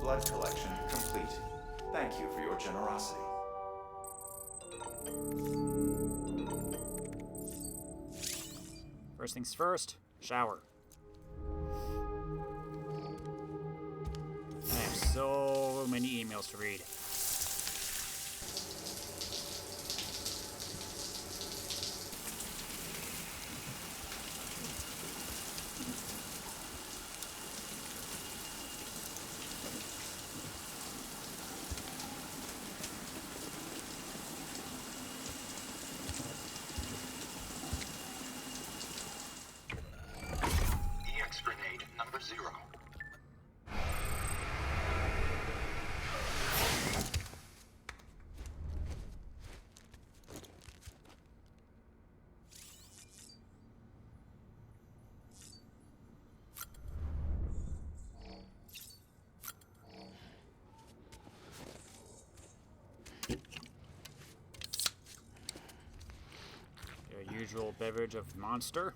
blood collection complete. Thank you for your generosity. First things first, shower. I have so many emails to read. EX grenade number 0. Your usual beverage of Monster.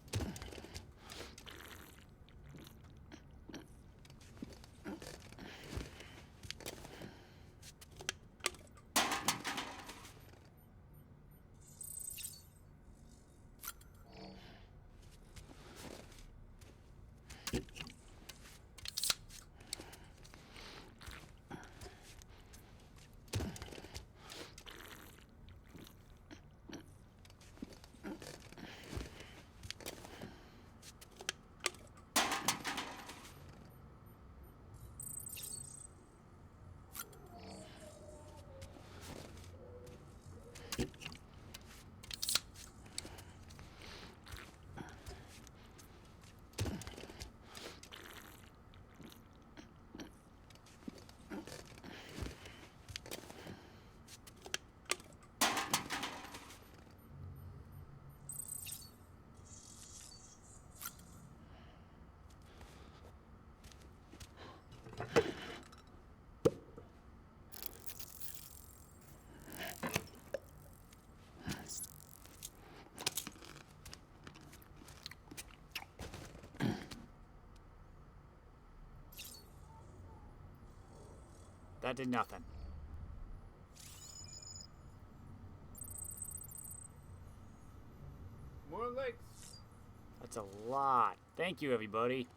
That did nothing. More likes. That's a lot. Thank you, everybody.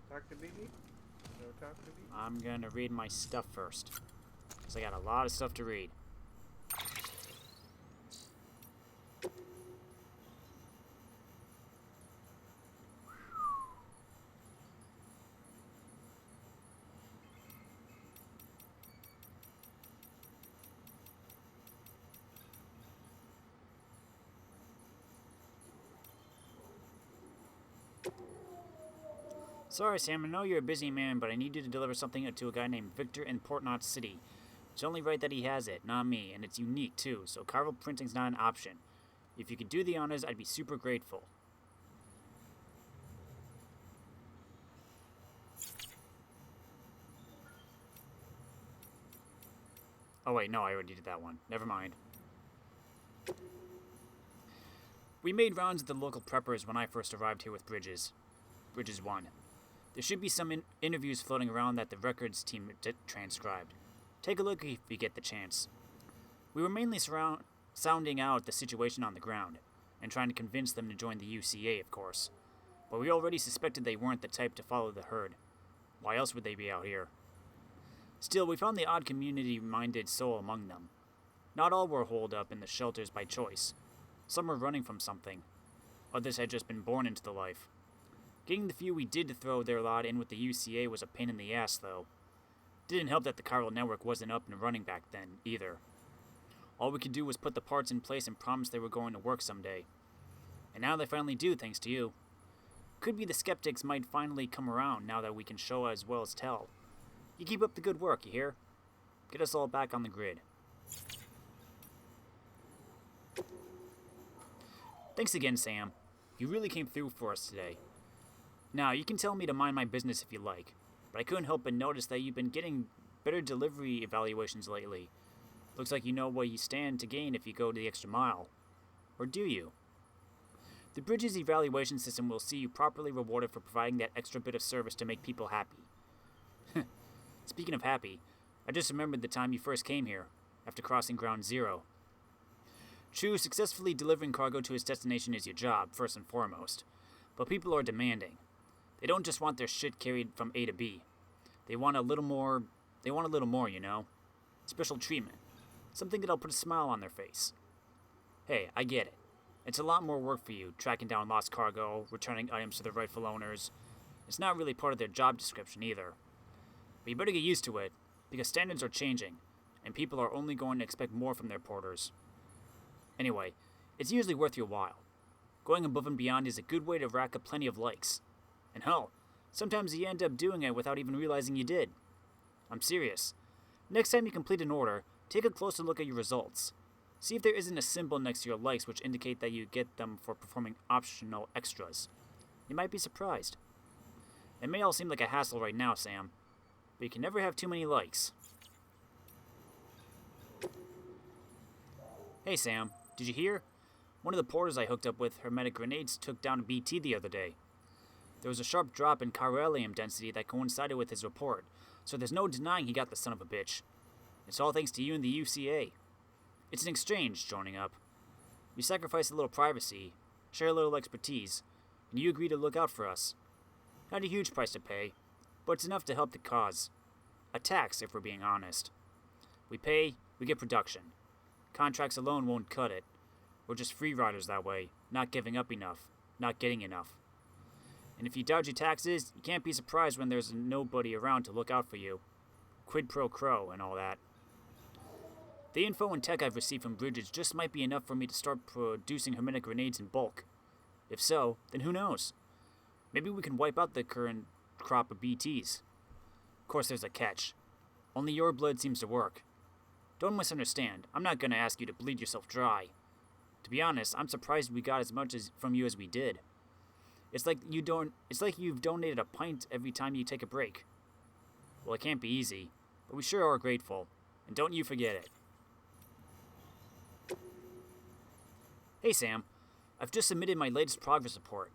Talk to BB? No, talk to BB? I'm gonna read my stuff first, because I got a lot of stuff to read. Sorry, Sam, I know you're a busy man, but I need you to deliver something to a guy named Victor in Port Knot City. It's only right that he has it, not me, and it's unique too, so Carvel printing's not an option. If you could do the honors, I'd be super grateful. Oh wait, no, I already did that one. Never mind. We made rounds at the local preppers when I first arrived here with Bridges. Bridges 1. There should be some interviews floating around that the records team transcribed. Take a look if you get the chance. We were mainly sounding out the situation on the ground, and trying to convince them to join the UCA, of course. But we already suspected they weren't the type to follow the herd. Why else would they be out here? Still, we found the odd community-minded soul among them. Not all were holed up in the shelters by choice. Some were running from something. Others had just been born into the life. Getting the few we did to throw their lot in with the UCA was a pain in the ass, though. Didn't help that the Carvel network wasn't up and running back then, either. All we could do was put the parts in place and promise they were going to work someday. And now they finally do, thanks to you. Could be the skeptics might finally come around now that we can show as well as tell. You keep up the good work, you hear? Get us all back on the grid. Thanks again, Sam. You really came through for us today. Now, you can tell me to mind my business if you like, but I couldn't help but notice that you've been getting better delivery evaluations lately. Looks like you know what you stand to gain if you go the extra mile. Or do you? The bridge's evaluation system will see you properly rewarded for providing that extra bit of service to make people happy. Speaking of happy, I just remembered the time you first came here, after crossing Ground Zero. True, successfully delivering cargo to its destination is your job, first and foremost. But people are demanding. They don't just want their shit carried from A to B. They want a little more, you know? Special treatment. Something that'll put a smile on their face. Hey, I get it. It's a lot more work for you, tracking down lost cargo, returning items to their rightful owners. It's not really part of their job description either. But you better get used to it, because standards are changing, and people are only going to expect more from their porters. Anyway, it's usually worth your while. Going above and beyond is a good way to rack up plenty of likes. And hell, sometimes you end up doing it without even realizing you did. I'm serious. Next time you complete an order, take a closer look at your results. See if there isn't a symbol next to your likes which indicate that you get them for performing optional extras. You might be surprised. It may all seem like a hassle right now, Sam, but you can never have too many likes. Hey Sam, did you hear? One of the porters I hooked up with hermetic grenades took down a BT the other day. There was a sharp drop in chiralium density that coincided with his report, so there's no denying he got the son of a bitch. It's all thanks to you and the UCA. It's an exchange, joining up. You sacrifice a little privacy, share a little expertise, and you agree to look out for us. Not a huge price to pay, but it's enough to help the cause. A tax, if we're being honest. We pay, we get production. Contracts alone won't cut it. We're just free riders that way, not giving up enough, not getting enough. And if you dodge your taxes, you can't be surprised when there's nobody around to look out for you. Quid pro quo and all that. The info and tech I've received from Bridges just might be enough for me to start producing hermetic grenades in bulk. If so, then who knows? Maybe we can wipe out the current crop of BTs. Of course, there's a catch. Only your blood seems to work. Don't misunderstand. I'm not going to ask you to bleed yourself dry. To be honest, I'm surprised we got as much from you as we did. It's like you've donated a pint every time you take a break. Well, it can't be easy, but we sure are grateful. And don't you forget it. Hey Sam, I've just submitted my latest progress report.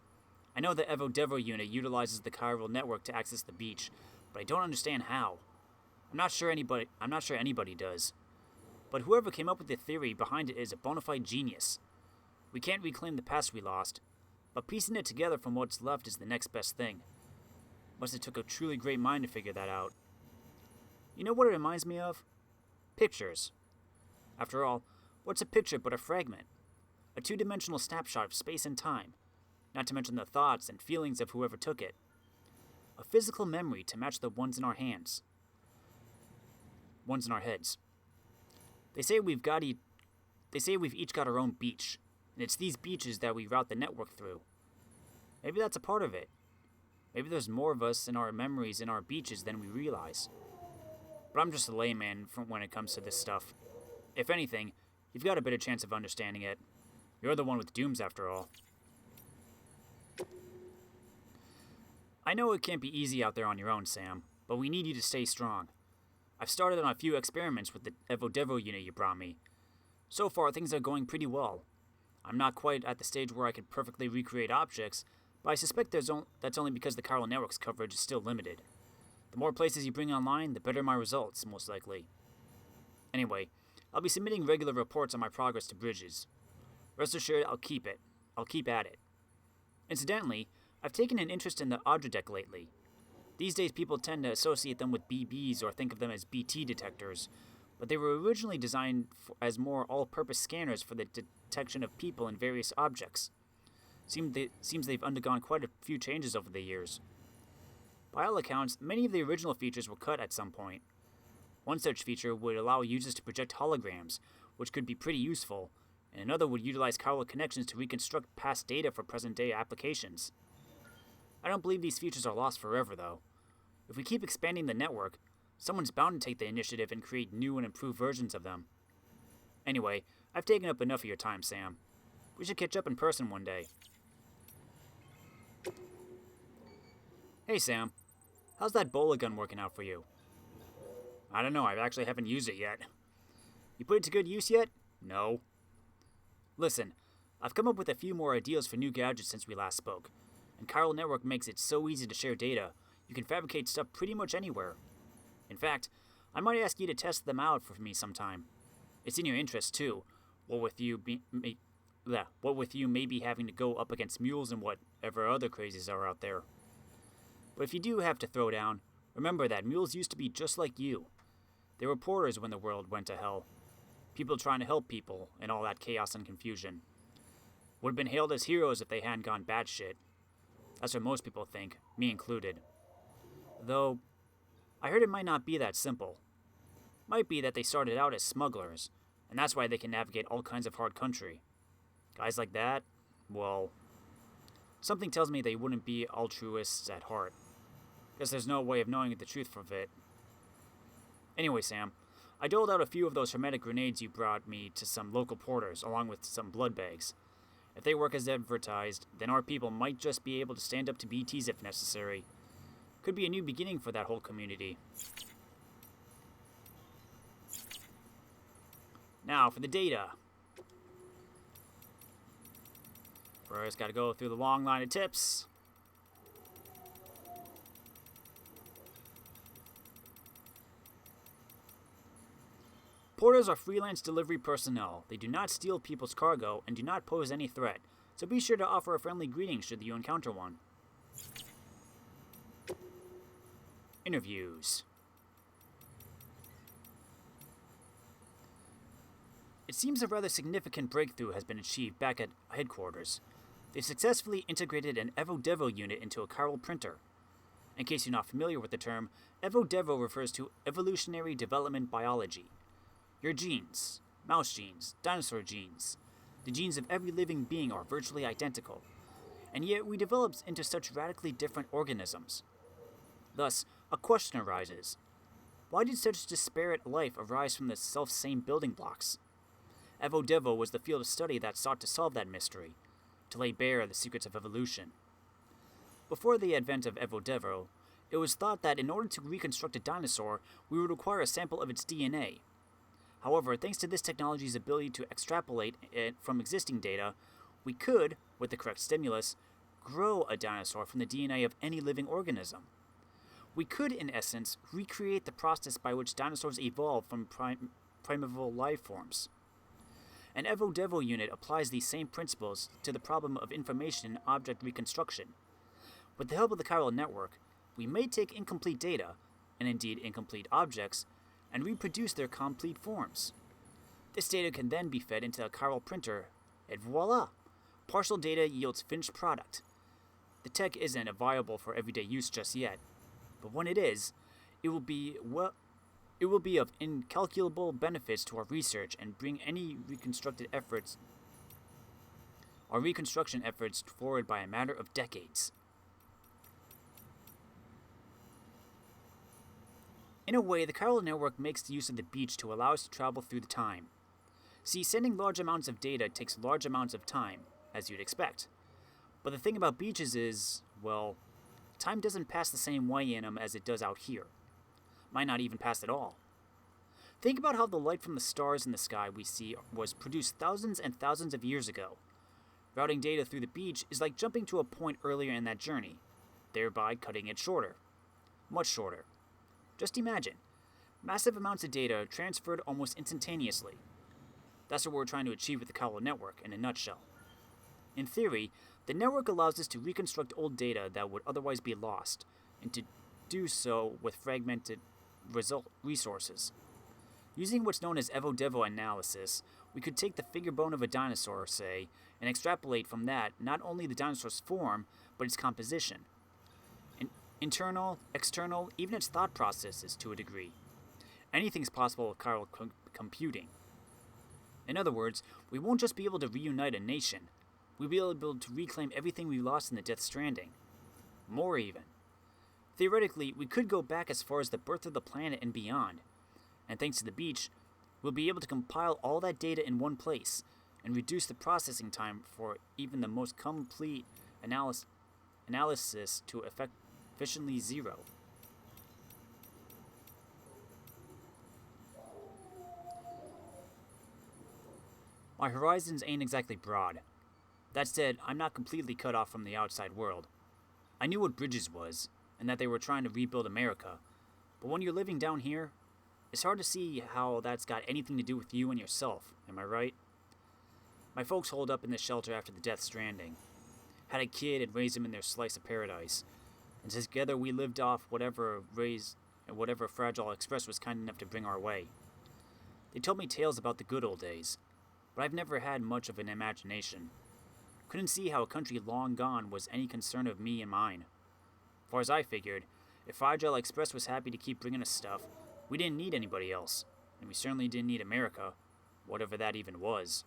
I know the Evo Devo unit utilizes the chiral network to access the beach, but I don't understand how. I'm not sure anybody does. But whoever came up with the theory behind it is a bona fide genius. We can't reclaim the past we lost, but piecing it together from what's left is the next best thing. Must have took a truly great mind to figure that out. You know what it reminds me of? Pictures. After all, what's a picture but a fragment? A two-dimensional snapshot of space and time, not to mention the thoughts and feelings of whoever took it. A physical memory to match the ones in our hands. Ones in our heads. They say we've each got our own beach, and it's these beaches that we route the network through. Maybe that's a part of it. Maybe there's more of us in our memories in our beaches than we realize. But I'm just a layman when it comes to this stuff. If anything, you've got a better chance of understanding it. You're the one with dooms, after all. I know it can't be easy out there on your own, Sam, but we need you to stay strong. I've started on a few experiments with the Evo Devo unit you brought me. So far, things are going pretty well. I'm not quite at the stage where I could perfectly recreate objects, but I suspect that's only because the chiral network's coverage is still limited. The more places you bring online, the better my results, most likely. Anyway, I'll be submitting regular reports on my progress to Bridges. Rest assured, I'll keep at it. Incidentally, I've taken an interest in the Audradec lately. These days people tend to associate them with BBs or think of them as BT detectors, but they were originally designed as more all-purpose scanners for the detection of people and various objects. Seems they've undergone quite a few changes over the years. By all accounts, many of the original features were cut at some point. One such feature would allow users to project holograms, which could be pretty useful, and another would utilize chiral connections to reconstruct past data for present-day applications. I don't believe these features are lost forever, though. If we keep expanding the network, someone's bound to take the initiative and create new and improved versions of them. Anyway, I've taken up enough of your time, Sam. We should catch up in person one day. Hey, Sam. How's that bola gun working out for you? I don't know, I actually haven't used it yet. You put it to good use yet? No. Listen, I've come up with a few more ideas for new gadgets since we last spoke, and Chiral Network makes it so easy to share data, you can fabricate stuff pretty much anywhere. In fact, I might ask you to test them out for me sometime. It's in your interest, too, what with you maybe having to go up against mules and whatever other crazies are out there. But if you do have to throw down, remember that mules used to be just like you. They were porters when the world went to hell. People trying to help people, and all that chaos and confusion. Would have been hailed as heroes if they hadn't gone batshit. That's what most people think, me included. Though, I heard it might not be that simple. Might be that they started out as smugglers, and that's why they can navigate all kinds of hard country. Guys like that, well, something tells me they wouldn't be altruists at heart. Guess there's no way of knowing the truth of it. Anyway, Sam, I doled out a few of those hermetic grenades you brought me to some local porters, along with some blood bags. If they work as advertised, then our people might just be able to stand up to BTs if necessary. Could be a new beginning for that whole community. Now, for the data. First, gotta go through the long line of tips. Porters are freelance delivery personnel. They do not steal people's cargo and do not pose any threat, so be sure to offer a friendly greeting should you encounter one. Interviews. It seems a rather significant breakthrough has been achieved back at headquarters. They've successfully integrated an Evo-Devo unit into a chiral printer. In case you're not familiar with the term, Evo-Devo refers to evolutionary development biology. Your genes, mouse genes, dinosaur genes, the genes of every living being are virtually identical, and yet we developed into such radically different organisms. Thus, a question arises. Why did such disparate life arise from the self-same building blocks? Evo-Devo was the field of study that sought to solve that mystery, to lay bare the secrets of evolution. Before the advent of Evo-Devo, it was thought that in order to reconstruct a dinosaur, we would require a sample of its DNA. However, thanks to this technology's ability to extrapolate it from existing data, we could, with the correct stimulus, grow a dinosaur from the DNA of any living organism. We could, in essence, recreate the process by which dinosaurs evolved from primeval life forms. An Evo-Devo unit applies these same principles to the problem of information object reconstruction. With the help of the chiral network, we may take incomplete data, and indeed incomplete objects, and reproduce their complete forms. This data can then be fed into a chiral printer, and voila! Partial data yields finished product. The tech isn't viable for everyday use just yet, but when it is, it will be of incalculable benefits to our research and bring our reconstruction efforts forward by a matter of decades. In a way, the chiral network makes use of the beach to allow us to travel through the time. See, sending large amounts of data takes large amounts of time, as you'd expect. But the thing about beaches is, well, time doesn't pass the same way in them as it does out here. Might not even pass at all. Think about how the light from the stars in the sky we see was produced thousands and thousands of years ago. Routing data through the beach is like jumping to a point earlier in that journey, thereby cutting it shorter. Much shorter. Just imagine. Massive amounts of data transferred almost instantaneously. That's what we're trying to achieve with the chiral network in a nutshell. In theory, the network allows us to reconstruct old data that would otherwise be lost, and to do so with fragmented resources. Using what's known as Evo-Devo analysis, we could take the finger bone of a dinosaur, say, and extrapolate from that not only the dinosaur's form, but its composition. Internal, external, even its thought processes to a degree. Anything's possible with chiral computing. In other words, we won't just be able to reunite a nation, we'll be able to reclaim everything we lost in the Death Stranding. More even. Theoretically, we could go back as far as the birth of the planet and beyond. And thanks to the beach, we'll be able to compile all that data in one place and reduce the processing time for even the most complete analysis to efficiently zero. My horizons ain't exactly broad. That said, I'm not completely cut off from the outside world. I knew what Bridges was, and that they were trying to rebuild America, but when you're living down here, it's hard to see how that's got anything to do with you and yourself, am I right? My folks holed up in the shelter after the death Stranding. Had a kid and raised him in their slice of paradise, and together we lived off whatever Fragile Express was kind enough to bring our way. They told me tales about the good old days, but I've never had much of an imagination. Couldn't see how a country long gone was any concern of me and mine. Far as I figured, if Fragile Express was happy to keep bringing us stuff, we didn't need anybody else, and we certainly didn't need America, whatever that even was.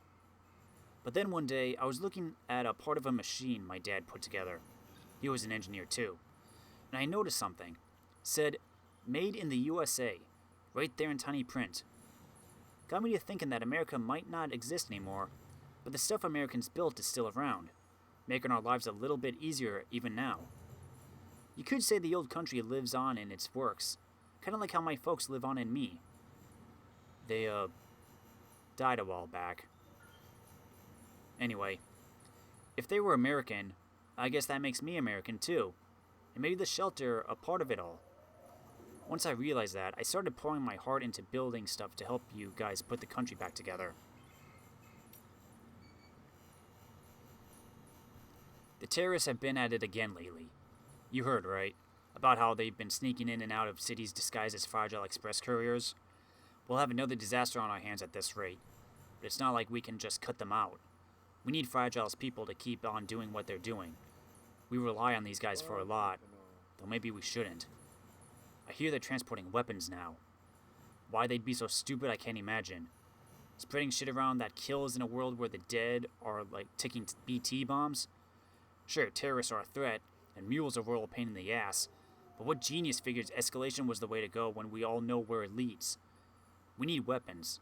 But then one day, I was looking at a part of a machine my dad put together. He was an engineer too. And I noticed something. It said, "Made in the USA," right there in tiny print. Got me to thinking that America might not exist anymore, but the stuff Americans built is still around, making our lives a little bit easier even now. You could say the old country lives on in its works, kind of like how my folks live on in me. They, died a while back. Anyway, if they were American, I guess that makes me American too, and maybe the shelter a part of it all. Once I realized that, I started pouring my heart into building stuff to help you guys put the country back together. The terrorists have been at it again lately. You heard, right? About how they've been sneaking in and out of cities disguised as Fragile Express couriers? We'll have another disaster on our hands at this rate. But it's not like we can just cut them out. We need Fragile's people to keep on doing what they're doing. We rely on these guys for a lot, though maybe we shouldn't. I hear they're transporting weapons now. Why they'd be so stupid, I can't imagine. Spreading shit around that kills in a world where the dead are like ticking BT bombs? Sure, terrorists are a threat, and mules are a royal pain in the ass, but what genius figures escalation was the way to go when we all know where it leads? We need weapons.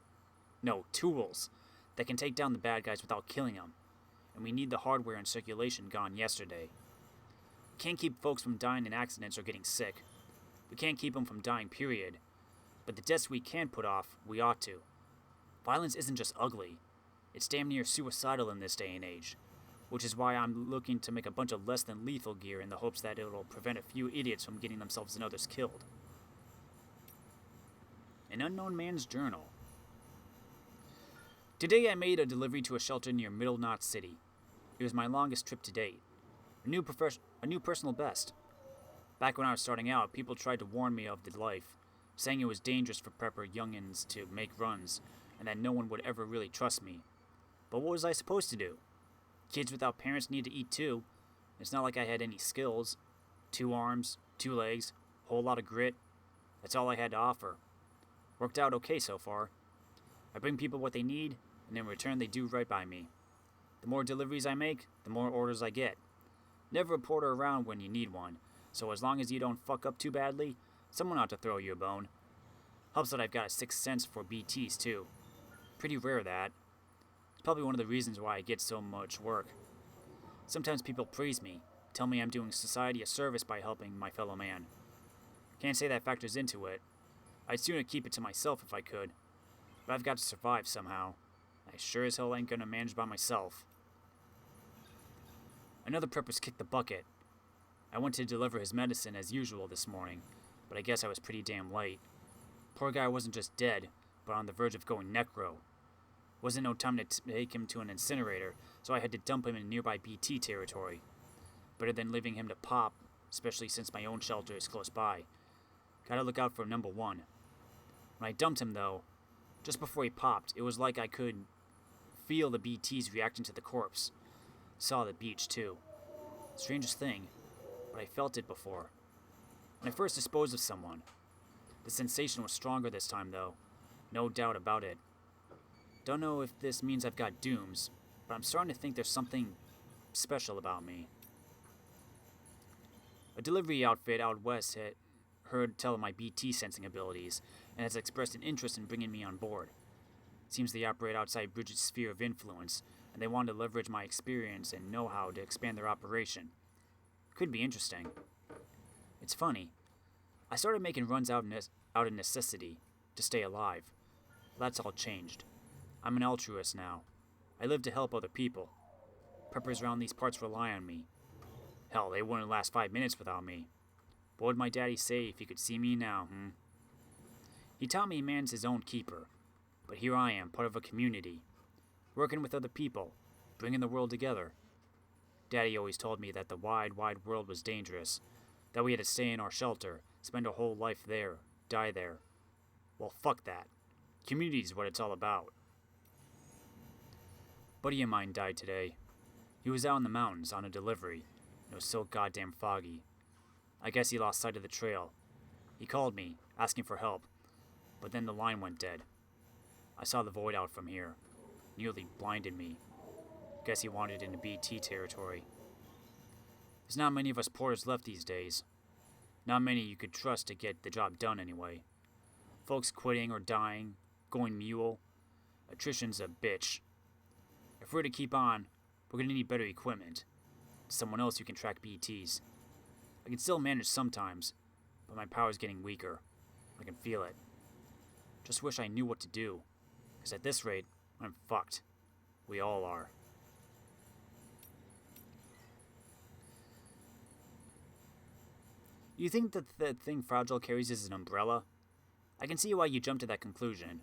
No, tools that can take down the bad guys without killing them. And we need the hardware in circulation gone yesterday. We can't keep folks from dying in accidents or getting sick. We can't keep them from dying, period. But the deaths we can put off, we ought to. Violence isn't just ugly. It's damn near suicidal in this day and age. Which is why I'm looking to make a bunch of less than lethal gear in the hopes that it'll prevent a few idiots from getting themselves and others killed. An unknown man's journal. Today I made a delivery to a shelter near Middle Knot City. It was my longest trip to date. A new personal best. Back when I was starting out, people tried to warn me of the life, saying it was dangerous for prepper youngins to make runs, and that no one would ever really trust me. But what was I supposed to do? Kids without parents need to eat too. It's not like I had any skills. 2 arms, 2 legs, whole lot of grit. That's all I had to offer. Worked out okay so far. I bring people what they need, and in return they do right by me. The more deliveries I make, the more orders I get. Never a porter around when you need one, so as long as you don't fuck up too badly, someone ought to throw you a bone. Helps that I've got a 6th sense for BTs too. Pretty rare that. It's probably one of the reasons why I get so much work. Sometimes people praise me, tell me I'm doing society a service by helping my fellow man. Can't say that factors into it. I'd sooner keep it to myself if I could. But I've got to survive somehow. I sure as hell ain't gonna manage by myself. Another prepper's kicked the bucket. I went to deliver his medicine as usual this morning, but I guess I was pretty damn late. Poor guy wasn't just dead, but on the verge of going necro. Wasn't no time to take him to an incinerator, so I had to dump him in nearby BT territory. Better than leaving him to pop, especially since my own shelter is close by. Gotta look out for number 1. When I dumped him though, just before he popped, it was like I could feel the BTs reacting to the corpse. Saw the beach too. Strangest thing, but I felt it before. When I first disposed of someone. The sensation was stronger this time though. No doubt about it. Don't know if this means I've got dooms, but I'm starting to think there's something special about me. A delivery outfit out west had heard tell of my BT sensing abilities, and has expressed an interest in bringing me on board. Seems they operate outside Bridget's sphere of influence, and they want to leverage my experience and know-how to expand their operation. Could be interesting. It's funny. I started making runs out of necessity, to stay alive. Well, that's all changed. I'm an altruist now. I live to help other people. Preppers around these parts rely on me. Hell, they wouldn't last 5 minutes without me. What would my daddy say if he could see me now, He taught me man's his own keeper. But here I am, part of a community. Working with other people. Bringing the world together. Daddy always told me that the wide, wide world was dangerous. That we had to stay in our shelter, spend our whole life there, die there. Well, fuck that. Community is what it's all about. Buddy of mine died today. He was out in the mountains on a delivery. It was so goddamn foggy. I guess he lost sight of the trail. He called me, asking for help. But then the line went dead. I saw the void out from here. Nearly blinded me. Guess he wandered into BT territory. There's not many of us porters left these days. Not many you could trust to get the job done anyway. Folks quitting or dying, going mule. Attrition's a bitch. If we're to keep on, we're gonna need better equipment. Someone else who can track BTs. I can still manage sometimes, but my power's getting weaker. I can feel it. Just wish I knew what to do, because at this rate, I'm fucked. We all are. You think that the thing Fragile carries is an umbrella? I can see why you jumped to that conclusion,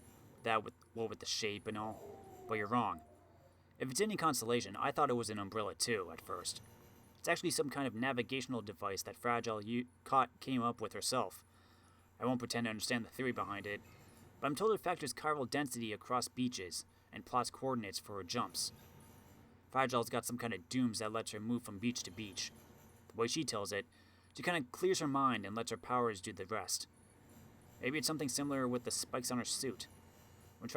with the shape and all, but you're wrong. If it's any consolation, I thought it was an umbrella too, at first. It's actually some kind of navigational device that Fragile came up with herself. I won't pretend to understand the theory behind it, but I'm told it factors chiral density across beaches and plots coordinates for her jumps. Fragile's got some kind of dooms that lets her move from beach to beach. The way she tells it, she kind of clears her mind and lets her powers do the rest. Maybe it's something similar with the spikes on her suit. When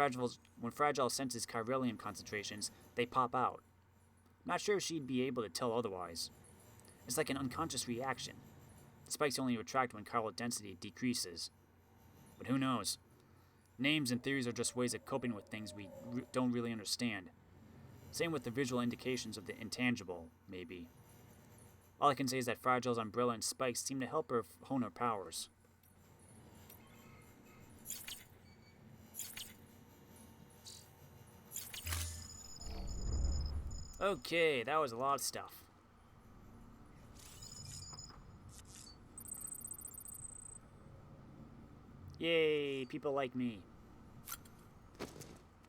Fragile senses chiralium concentrations, they pop out. Not sure if she'd be able to tell otherwise. It's like an unconscious reaction. The spikes only retract when chiral density decreases. But who knows? Names and theories are just ways of coping with things we don't really understand. Same with the visual indications of the intangible, maybe. All I can say is that Fragile's umbrella and spikes seem to help her hone her powers. Okay, that was a lot of stuff. Yay, people like me.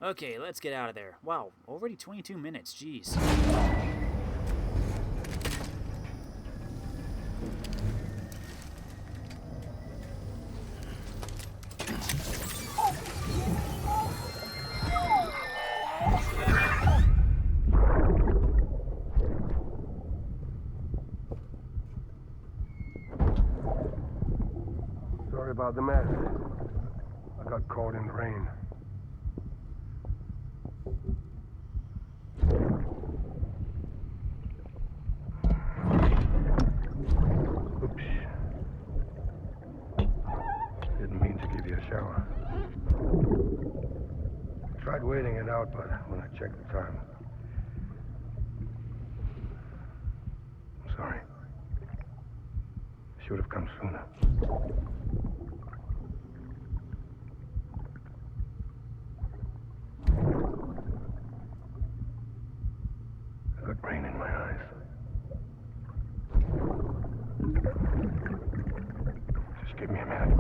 Okay, let's get out of there. Wow, already 22 minutes, jeez. Sorry about the mess. I got caught in the rain. Oops. Didn't mean to give you a shower. Tried waiting it out, but when I checked the time... I'm sorry. Should have come sooner. I got rain in my eyes. Just give me a minute.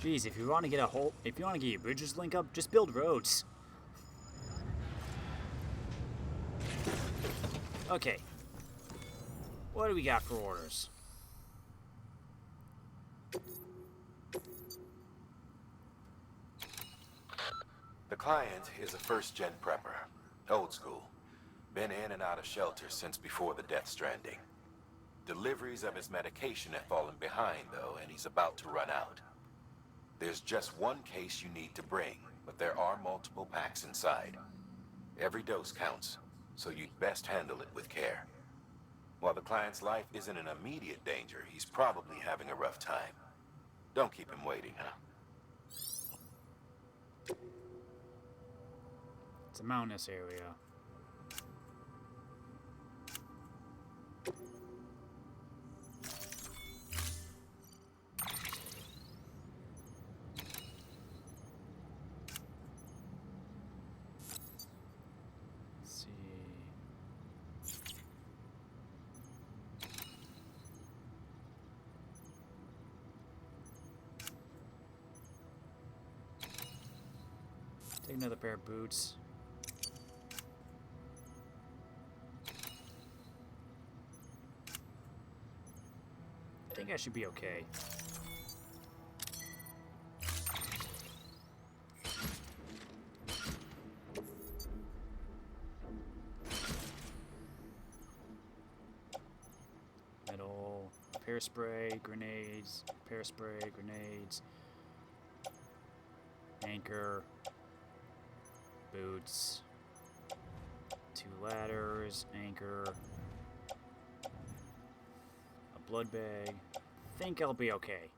Jeez, if you want to get your bridges link up, just build roads. Okay. What do we got for orders? The client is a first-gen prepper. Old school. Been in and out of shelters since before the death stranding. Deliveries of his medication have fallen behind, though, and he's about to run out. There's just one case you need to bring, but there are multiple packs inside. Every dose counts, so you'd best handle it with care. While the client's life isn't in immediate danger, he's probably having a rough time. Don't keep him waiting, huh? It's a mountainous area. Let's see. Take another pair of boots. I think I should be okay. Metal, pear spray, grenades, pear spray, grenades, anchor, boots, 2 ladders, anchor, a blood bag. Think I'll be okay.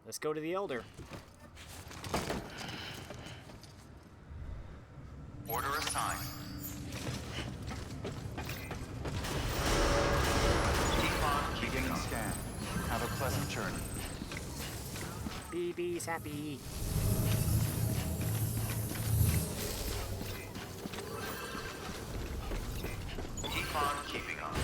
Let's go to the Elder. Order assigned. Keep on beginning scan. Have a pleasant journey. BB's happy. Keep on keeping on.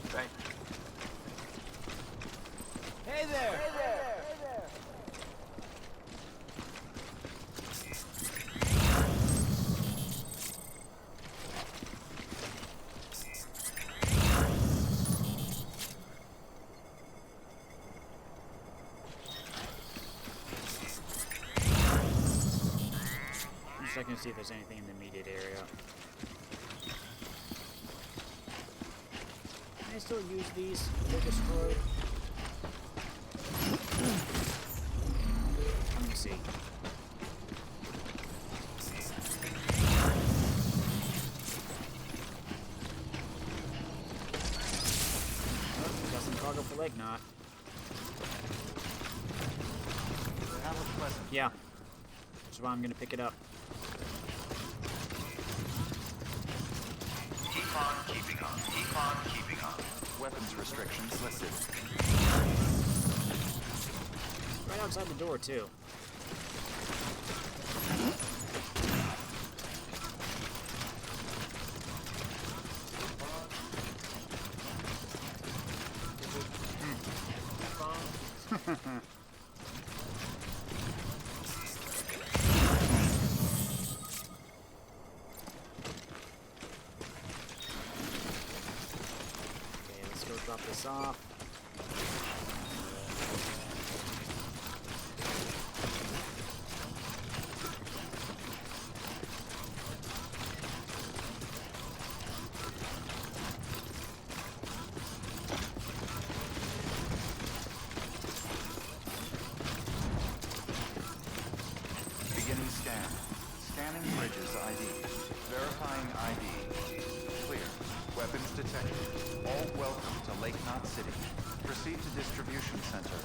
Thank you. Hey there! I'm just checking to see if there's anything in the immediate area. Can I still use these if they're destroyed? Let me see. Oh, got some cargo for Lake Knot. Have a pleasant. Yeah. That's why I'm gonna pick it up. Keep on keeping on. Keep on keeping on. Weapons restrictions listed. Right outside the door, too. Okay, let's go drop this off. Beginning scan. Scanning bridges ID. Verifying ID. Clear. Weapons detected. All welcome to Lake Knot City. Proceed to distribution center.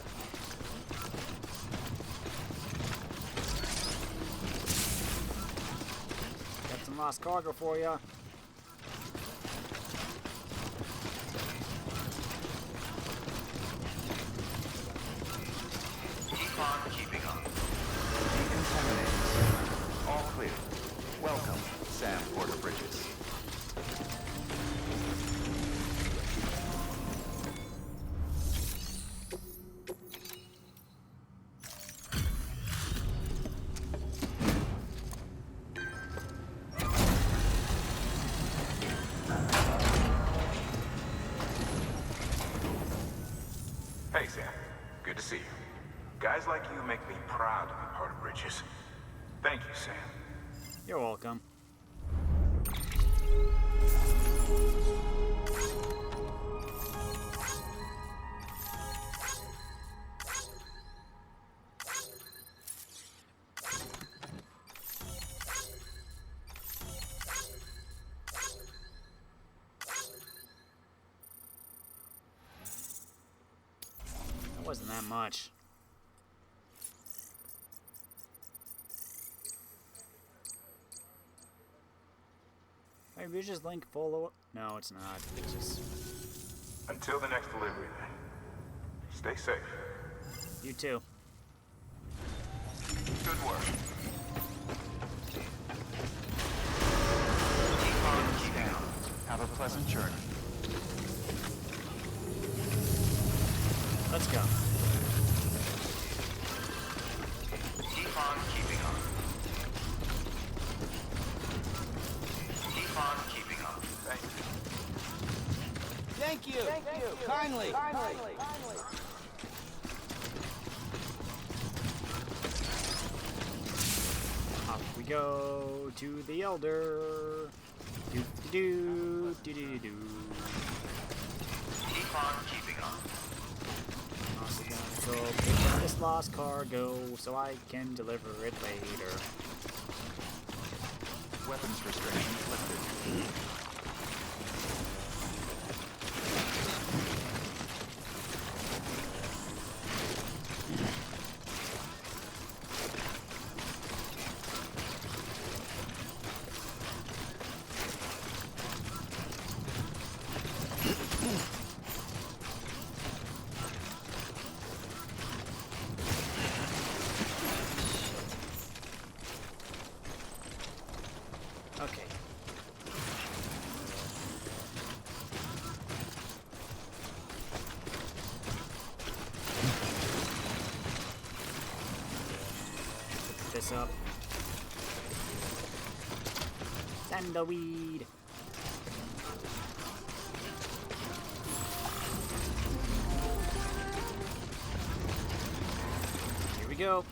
Got some lost cargo for ya. Keep on keeping on. Decontaminating. All clear. Welcome, Sam Porter Bridges. Hey, Sam. Good to see you. Guys like you make me proud to be part of Bridges. Thank you, Sam. You're welcome. Wasn't that much. My Bridges link follow. No, it's not. It's just. Until the next delivery, then. Stay safe. You too. Good work. Keep on, keep down. Have a pleasant journey. Let's go. Keep on keeping on. Keep on keeping on. Thank you. Thank you. Kindly. Off we go to the Elder. Do do do do do. Keep on keeping on. Also gonna go pick up this lost cargo so I can deliver it later. Weapons restrictions lifted. Okay. Pick this up. Sandalweed. Here we go.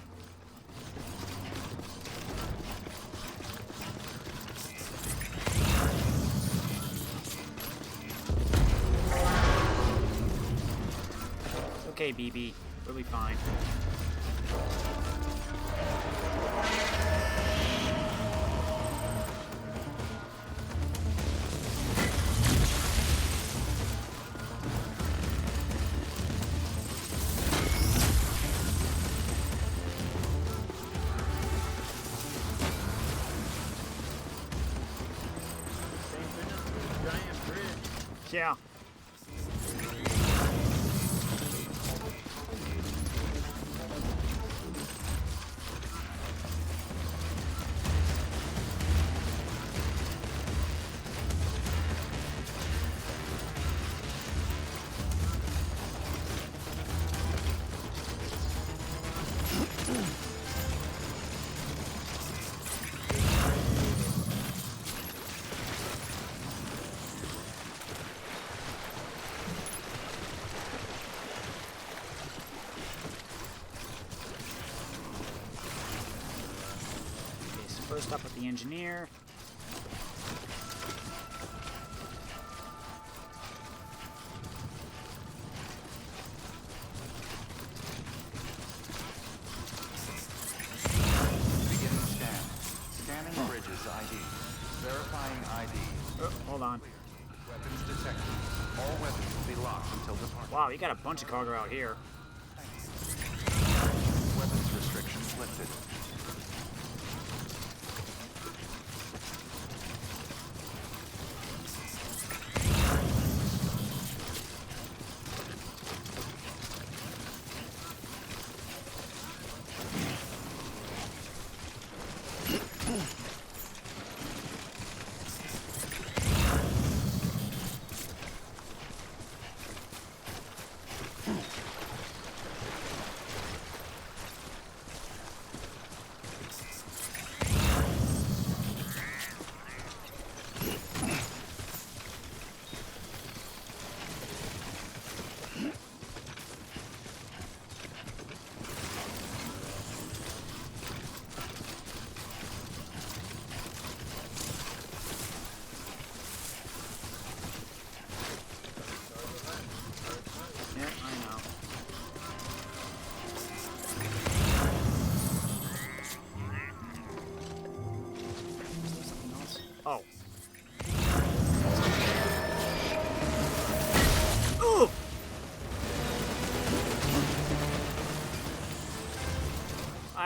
Okay, BB. We'll be fine. Giant bridge. Yeah. Okay, so first up with the engineer. Beginning scan. Scanning bridges ID. Verifying ID. Oh, hold on. Weapons detected. All weapons will be locked until departure. Wow, you got a bunch of cargo out here. Weapons restrictions lifted.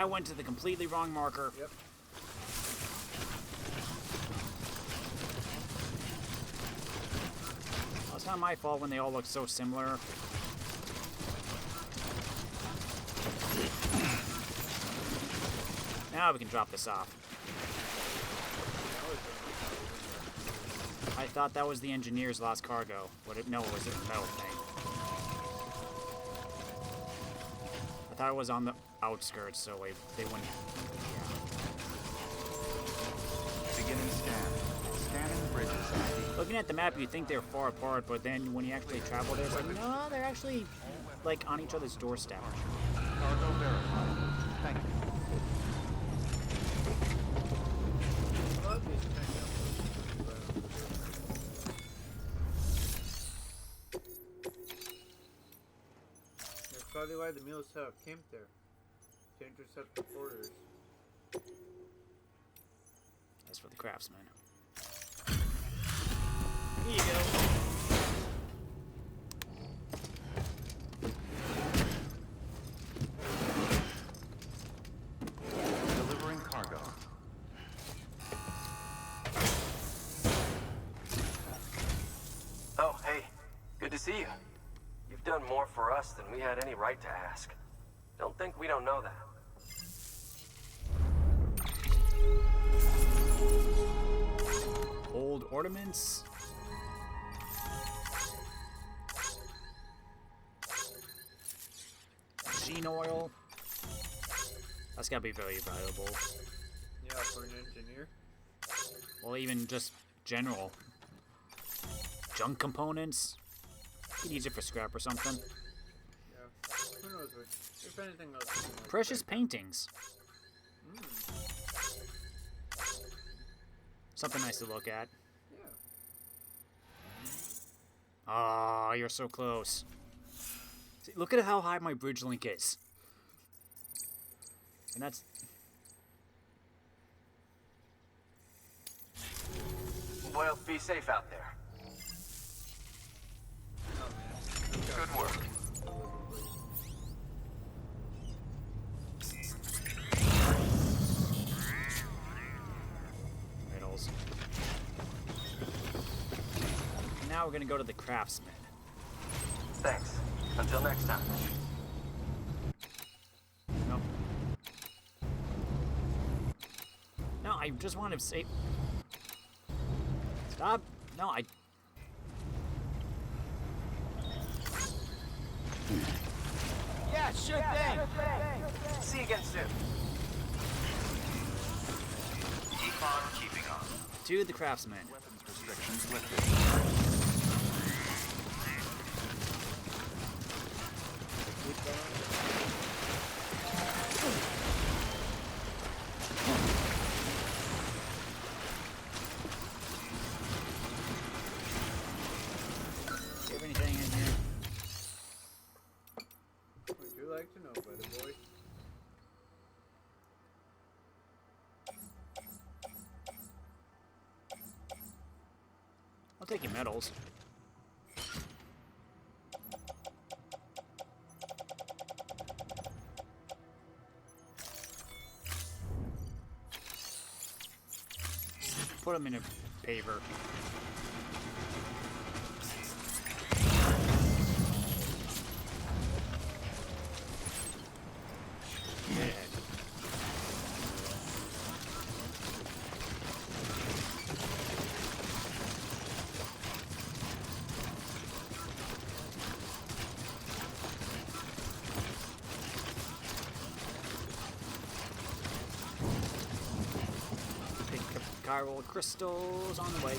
I went to the completely wrong marker. Yep. Well, it's not my fault when they all look so similar. Now we can drop this off. I thought that was the engineer's lost cargo. No, it was a metal thing. I thought it was on the outskirts, so they wouldn't. Yeah. Beginning scan. Scanning bridges ID. Looking at the map, you'd think they're far apart, but then when you actually travel there, it's like, no, they're actually like on each other's doorstep. Cargo verified. Thank you. I love these tank outposts. That's probably why the mules have camped there. To intercept the porters. As for the craftsman. Here you go. Delivering cargo. Oh, hey. Good to see you. You've done more for us than we had any right to ask. Don't think we don't know that. Old ornaments. Machine oil. That's gotta be very valuable. Yeah, for an engineer. Well, even just general. Junk components. You can use it for scrap or something. Yeah. Who knows what, if anything else. Precious paintings. Something nice to look at. Yeah. Ah, you're so close. See, look at how high my bridge link is. And that's... Well, be safe out there. Good work. Riddles. Now we're gonna go to the craftsman. Thanks. Until next time. No. No, I just want to say... Stop. No, I... Yeah, sure thing. See you again soon. Keep on keeping on. To the craftsman. Weapons restrictions lifted. Do you have anything in here? Would you like to know, buddy boy? I'll take your medals. Put them in a paver. Yeah. Pick up chiral crystals on the way.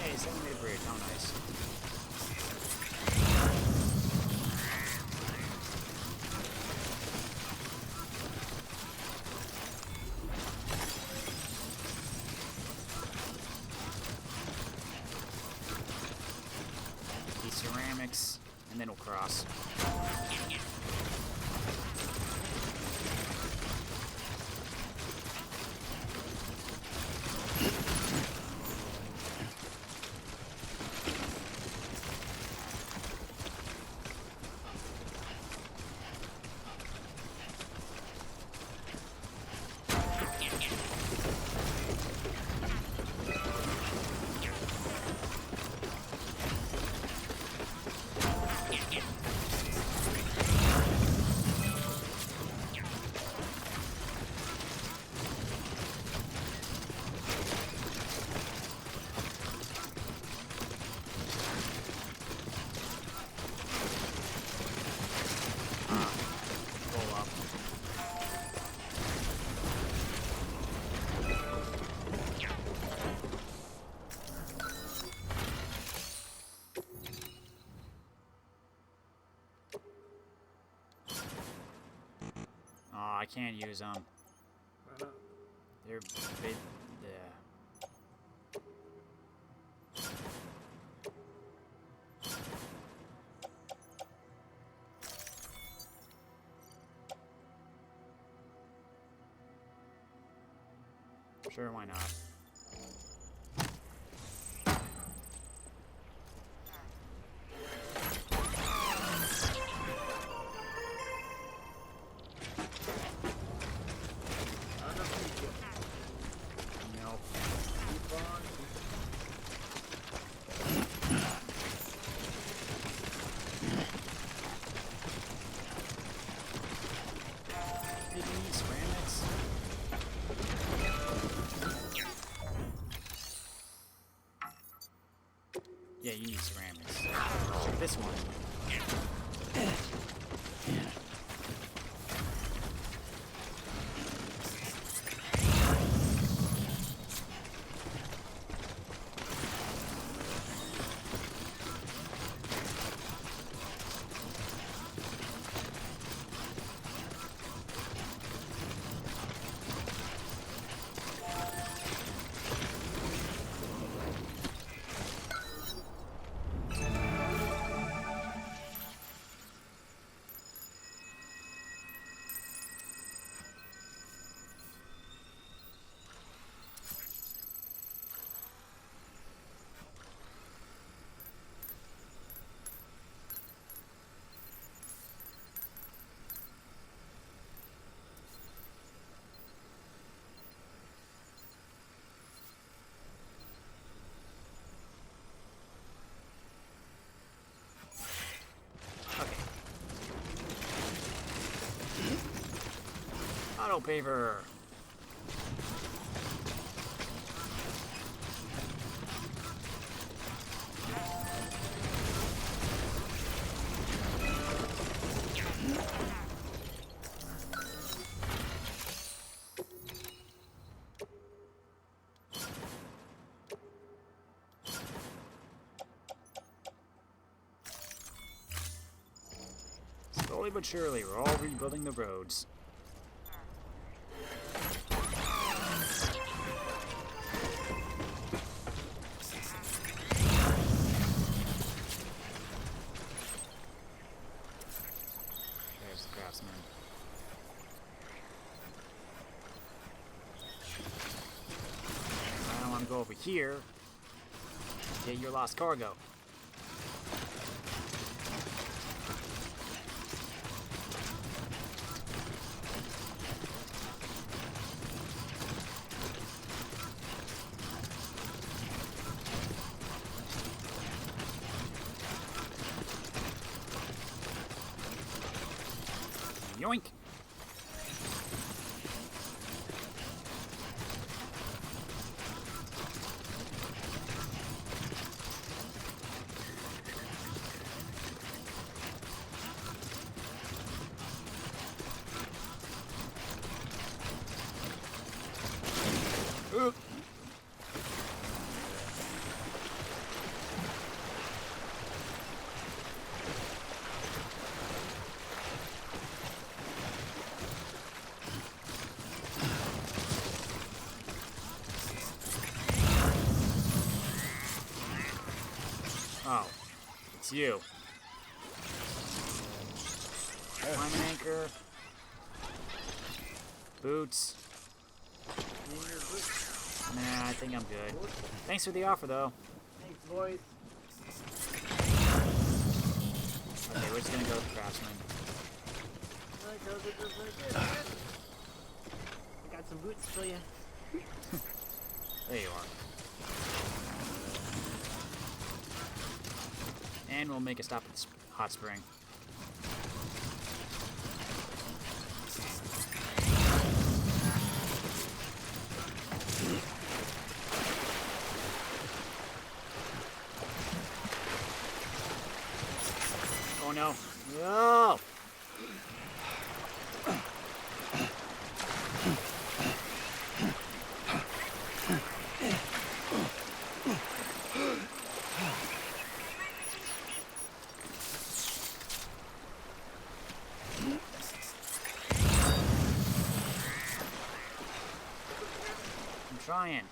Hey, 7-meter bridge, how nice. mechanics, and then we'll cross. Roll up. Oh, I can't use them. Why not? They're big. Yeah. Sure, why not? I don't know if you get Nope. keep on. Did you need ceramics? Yeah, you need ceramics. Check this one. Auto-paver. Slowly but surely, we're all rebuilding the roads. There's the craftsman. I don't want to go over here. Get your lost cargo. Yoink! Oop. Oh, it's you. Bunker. Boots. Nah, I think I'm good. Thanks for the offer, though. Thanks, boys. Okay, we're just gonna go with the craftsman. I got some boots for you. There you are. And we'll make a stop at the hot spring. Oh no. No! I'm trying.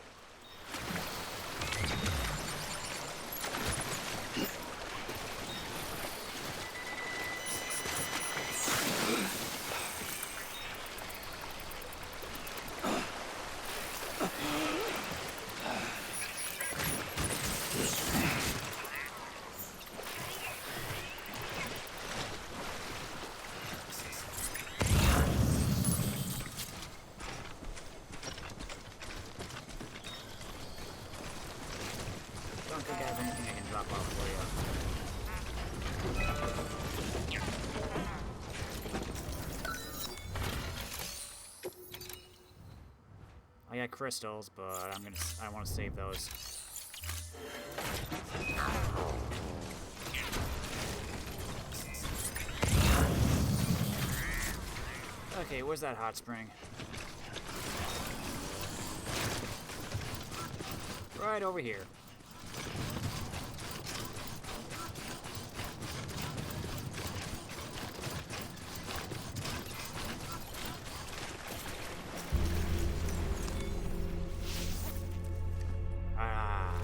Don't think I have anything I can drop off for you. I got crystals, but I want to save those. Okay, where's that hot spring? Right over here. Ah.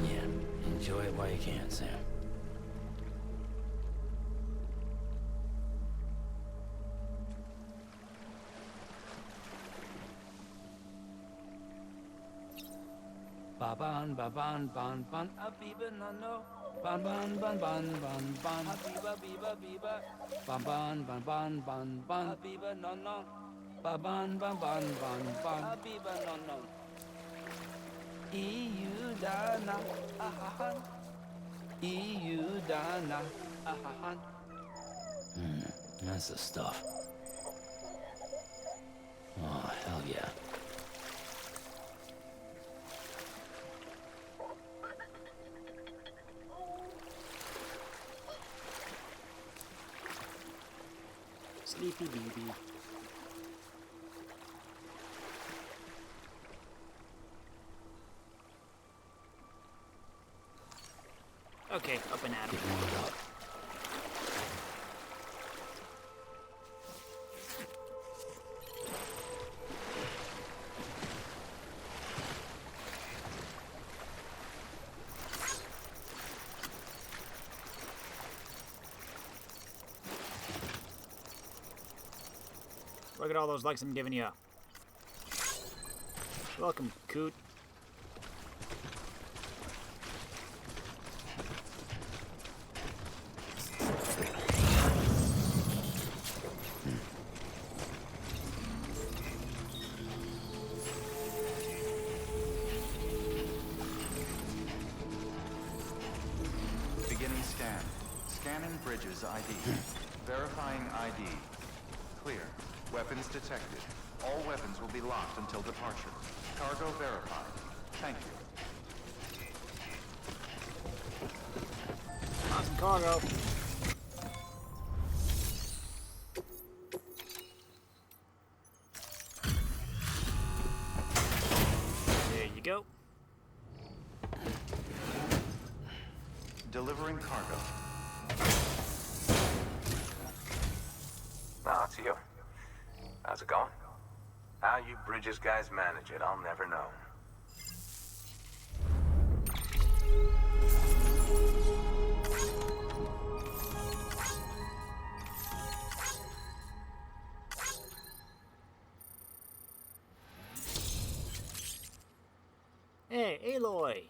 Yeah, enjoy it while you can, Sam. Ban ban abiba no no ban ban abiba biba ban abiba no no ban abiba no no dana ahahan dana ahahan. That's the stuff. Oh hell yeah. Sleepy baby. Okay, up and at 'em. Get warmed up. Look at all those likes I'm giving you. Welcome, Coot. Beginning scan. Scanning bridges ID. Verifying ID. Clear. Weapons detected. All weapons will be locked until departure. Cargo verified. Thank you. Awesome cargo. There you go. Delivering cargo. Ah, it's you. How's it going? How you Bridges guys manage it, I'll never know. Aloy!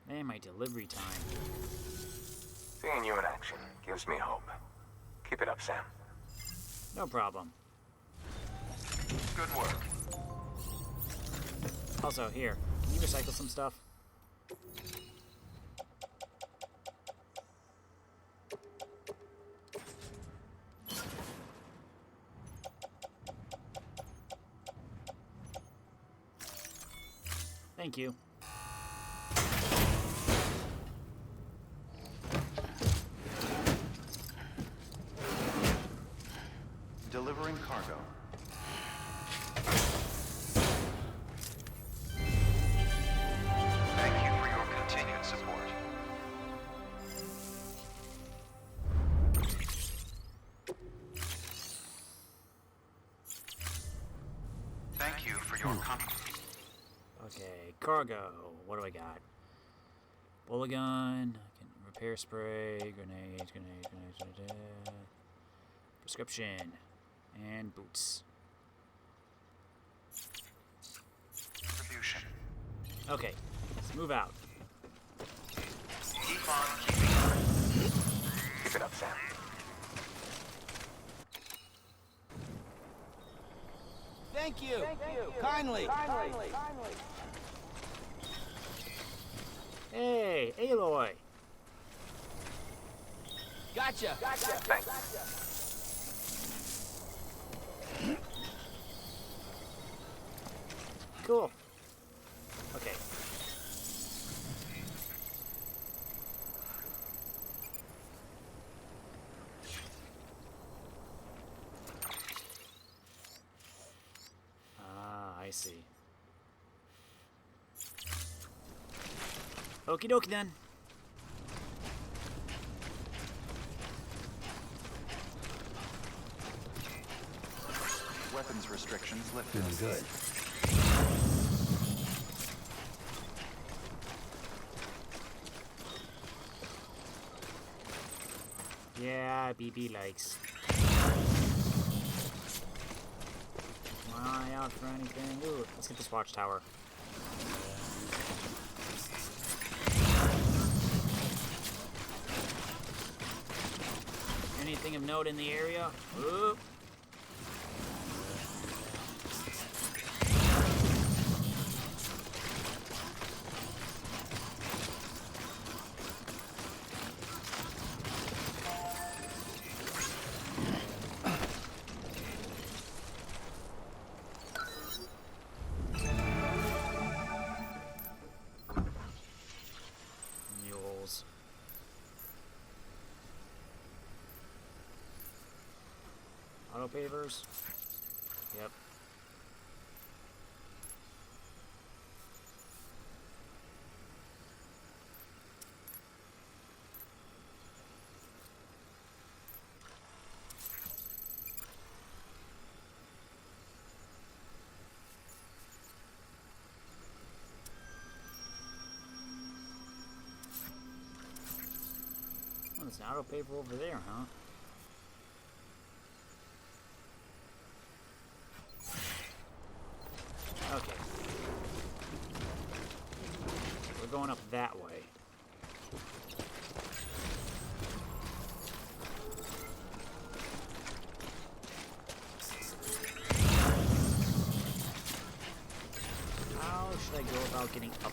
Man, my delivery time. Seeing you in action gives me hope. Keep it up, Sam. No problem. Good work. Also, here, can you recycle some stuff? Thank you. Delivering cargo. Thank you for your continued support. Thank you for your Okay, cargo. What do I got? Bullet gun, I can repair spray, grenades, prescription, and boots. contribution. Okay, let's move out. Keep on keeping on. Keep it up, Sam. Thank you. Kindly. Hey, Aloy! Gotcha. Thanks. Cool. Okay. Ah, I see. Okie dokie then. Weapons restrictions lifted. Good. Yeah, BB likes. Keep my eye out for anything. Ooh, let's get this watchtower. Anything of note in the area? Ooh. Mules. Auto-pavers? Yep. Oh, there's an auto-paver over there, huh? Okay. We're going up that way. How should I go about getting up